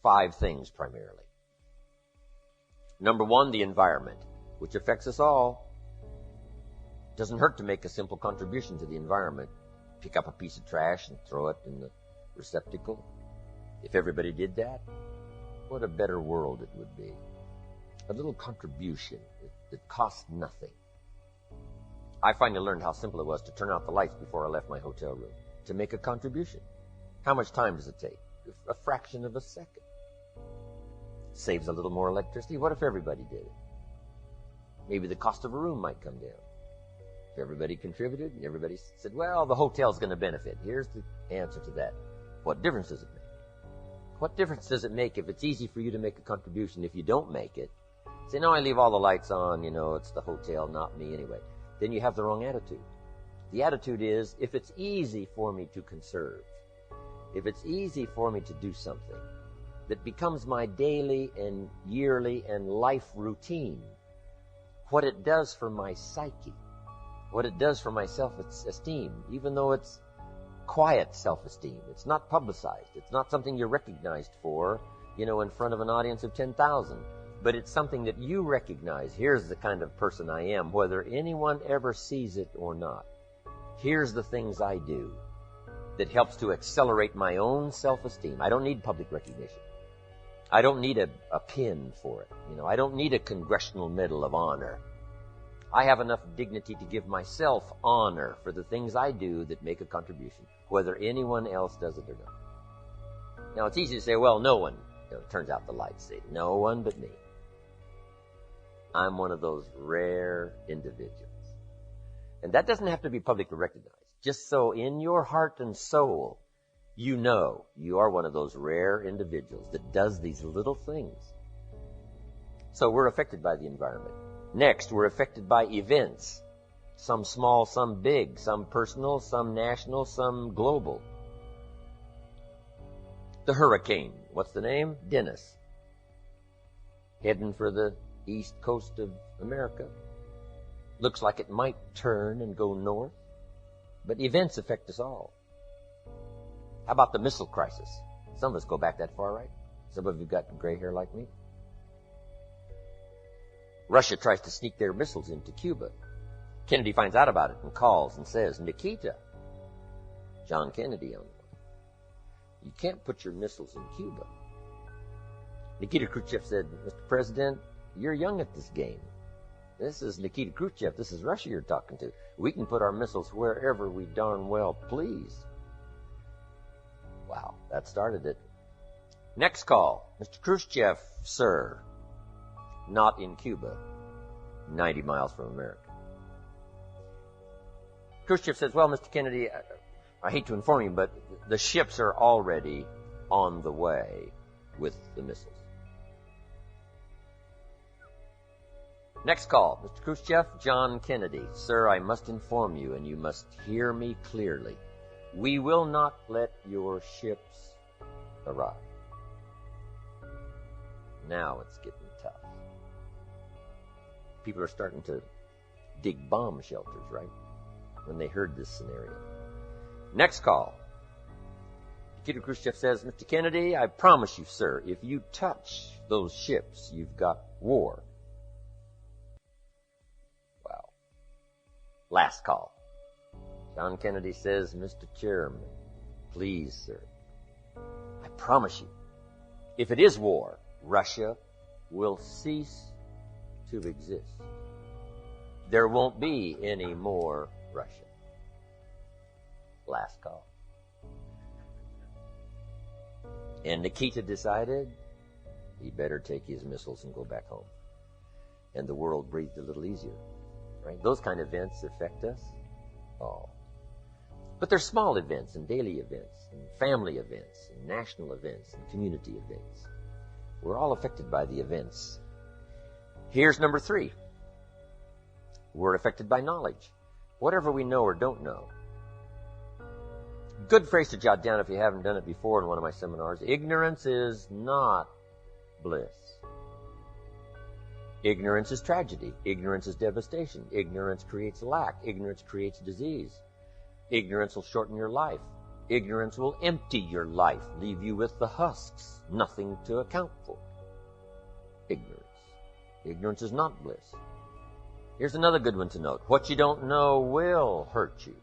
5 things primarily. Number 1, the environment, which affects us all. It doesn't hurt to make a simple contribution to the environment. Pick up a piece of trash and throw it in the receptacle. If everybody did that, what a better world it would be. A little contribution that costs nothing. I finally learned how simple it was to turn out the lights before I left my hotel room, to make a contribution. How much time does it take? A fraction of a second. Saves a little more electricity. What if everybody did it? Maybe the cost of a room might come down. If everybody contributed and everybody said, well, the hotel's going to benefit. Here's the answer to that. What difference does it make? What difference does it make if it's easy for you to make a contribution? If you don't make it, say, no, I leave all the lights on, it's the hotel, not me anyway. Then you have the wrong attitude. The attitude is, if it's easy for me to conserve, if it's easy for me to do something that becomes my daily and yearly and life routine, what it does for my psyche, what it does for my self-esteem, even though it's quiet self-esteem, it's not publicized, it's not something you're recognized for, in front of an audience of 10,000, but it's something that you recognize. Here's the kind of person I am, whether anyone ever sees it or not. Here's the things I do that helps to accelerate my own self-esteem. I don't need public recognition. I don't need a pin for it. I don't need a Congressional Medal of Honor. I have enough dignity to give myself honor for the things I do that make a contribution, whether anyone else does it or not. Now, it's easy to say, well, no one, turns out the lights say, no one but me. I'm one of those rare individuals. And that doesn't have to be publicly recognized. Just so in your heart and soul, you know you are one of those rare individuals that does these little things. So we're affected by the environment. Next, we're affected by events. Some small, some big, some personal, some national, some global. The hurricane. What's the name? Dennis. Heading for the east coast of America. Looks like it might turn and go north. But events affect us all. How about the missile crisis? Some of us go back that far, right? Some of you got gray hair like me. Russia tries to sneak their missiles into Cuba. Kennedy finds out about it and calls and says, Nikita, John Kennedy on the phone, you can't put your missiles in Cuba. Nikita Khrushchev said, Mr. President, you're young at this game. This is Nikita Khrushchev. This is Russia you're talking to. We can put our missiles wherever we darn well please. Wow, that started it. Next call. Mr. Khrushchev, sir. Not in Cuba. 90 miles from America. Khrushchev says, well, Mr. Kennedy, I hate to inform you, but the ships are already on the way with the missiles. Next call. Mr. Khrushchev, John Kennedy. Sir, I must inform you, and you must hear me clearly. We will not let your ships arrive. Now it's getting tough. People are starting to dig bomb shelters, right? When they heard this scenario. Next call. Nikita Khrushchev says, Mr. Kennedy, I promise you, sir, if you touch those ships, you've got war. Wow. Last call. John Kennedy says, Mr. Chairman, please, sir, I promise you, if it is war, Russia will cease to exist. There won't be any more Russia. Last call. And Nikita decided he better take his missiles and go back home. And the world breathed a little easier. Right? Those kind of events affect us all. But there's small events and daily events and family events and national events and community events. We're all affected by the events. Here's number 3. We're affected by knowledge. Whatever we know or don't know. Good phrase to jot down if you haven't done it before in one of my seminars. Ignorance is not bliss. Ignorance is tragedy. Ignorance is devastation. Ignorance creates lack. Ignorance creates disease. Ignorance will shorten your life. Ignorance will empty your life, leave you with the husks, nothing to account for. Ignorance. Ignorance is not bliss. Here's another good one to note. What you don't know will hurt you.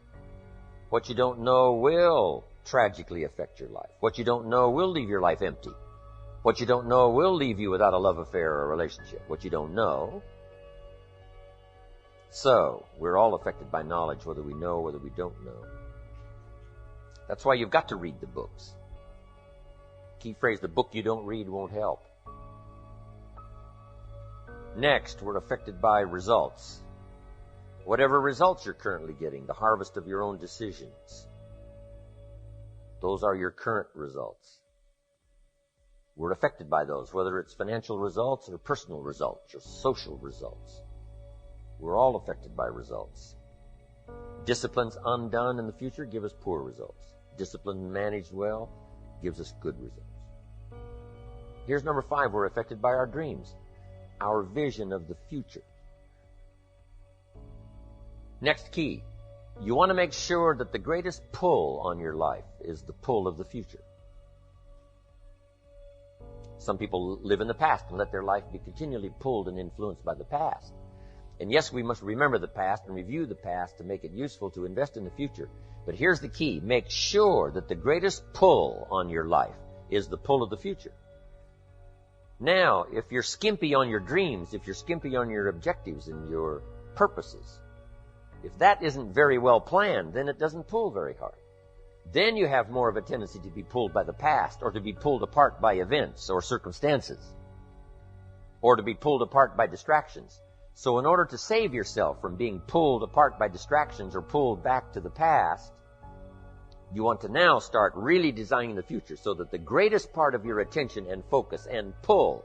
What you don't know will tragically affect your life. What you don't know will leave your life empty. What you don't know will leave you without a love affair or a relationship. What you don't know. So, we're all affected by knowledge, whether we know or whether we don't know. That's why you've got to read the books. Key phrase, the book you don't read won't help. Next, we're affected by results. Whatever results you're currently getting, the harvest of your own decisions. Those are your current results. We're affected by those, whether it's financial results or personal results or social results. We're all affected by results. Disciplines undone in the future give us poor results. Discipline managed well gives us good results. Here's number 5. We're affected by our dreams, our vision of the future. Next key, you want to make sure that the greatest pull on your life is the pull of the future. Some people live in the past and let their life be continually pulled and influenced by the past. And yes, we must remember the past and review the past to make it useful to invest in the future. But here's the key. Make sure that the greatest pull on your life is the pull of the future. Now, if you're skimpy on your dreams, if you're skimpy on your objectives and your purposes, if that isn't very well planned, then it doesn't pull very hard. Then you have more of a tendency to be pulled by the past, or to be pulled apart by events or circumstances, or to be pulled apart by distractions. So in order to save yourself from being pulled apart by distractions or pulled back to the past, you want to now start really designing the future so that the greatest part of your attention and focus and pull,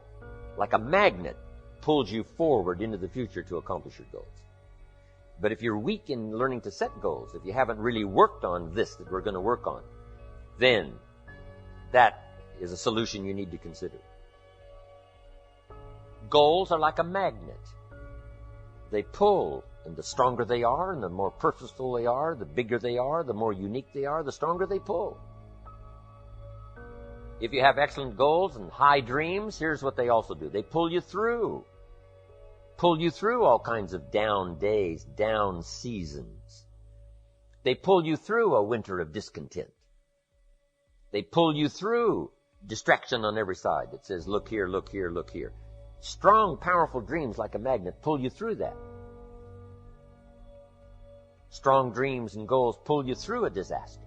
like a magnet, pulls you forward into the future to accomplish your goals. But if you're weak in learning to set goals, if you haven't really worked on this that we're going to work on, then that is a solution you need to consider. Goals are like a magnet. They pull, and the stronger they are, and the more purposeful they are, the bigger they are, the more unique they are, the stronger they pull. If you have excellent goals and high dreams, here's what they also do. They pull you through. Pull you through all kinds of down days, down seasons. They pull you through a winter of discontent. They pull you through distraction on every side that says, look here, look here, look here. Strong, powerful dreams like a magnet pull you through that. Strong dreams and goals pull you through a disaster.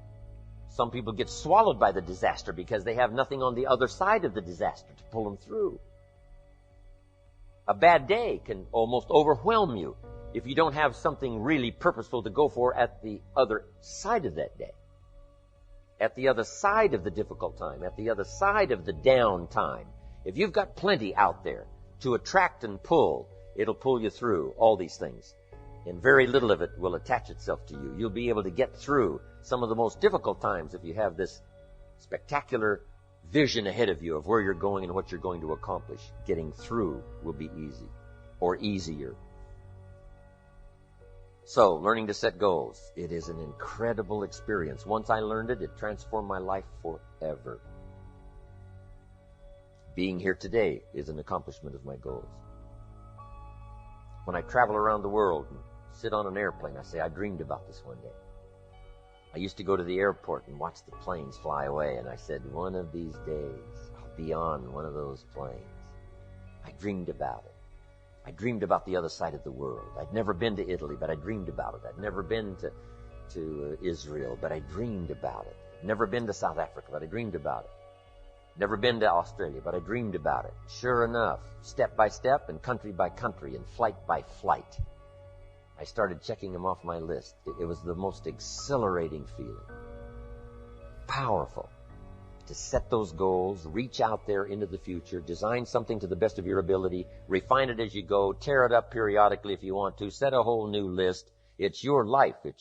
Some people get swallowed by the disaster because they have nothing on the other side of the disaster to pull them through. A bad day can almost overwhelm you if you don't have something really purposeful to go for at the other side of that day. At the other side of the difficult time, at the other side of the down time. If you've got plenty out there to attract and pull, it'll pull you through all these things. And very little of it will attach itself to you. You'll be able to get through some of the most difficult times if you have this spectacular vision ahead of you of where you're going and what you're going to accomplish. Getting through will be easy or easier. So, learning to set goals. It is an incredible experience. Once I learned it, it transformed my life forever. Being here today is an accomplishment of my goals. When I travel around the world and sit on an airplane, I say, I dreamed about this one day. I used to go to the airport and watch the planes fly away, and I said, one of these days, I'll be on one of those planes. I dreamed about it. I dreamed about the other side of the world. I'd never been to Italy, but I dreamed about it. I'd never been to Israel, but I dreamed about it. Never been to South Africa, but I dreamed about it. Never been to Australia, but I dreamed about it. Sure enough, step by step and country by country and flight by flight, I started checking them off my list. It was the most exhilarating feeling. Powerful. To set those goals, reach out there into the future, design something to the best of your ability, refine it as you go, tear it up periodically if you want to, set a whole new list. It's your life. It's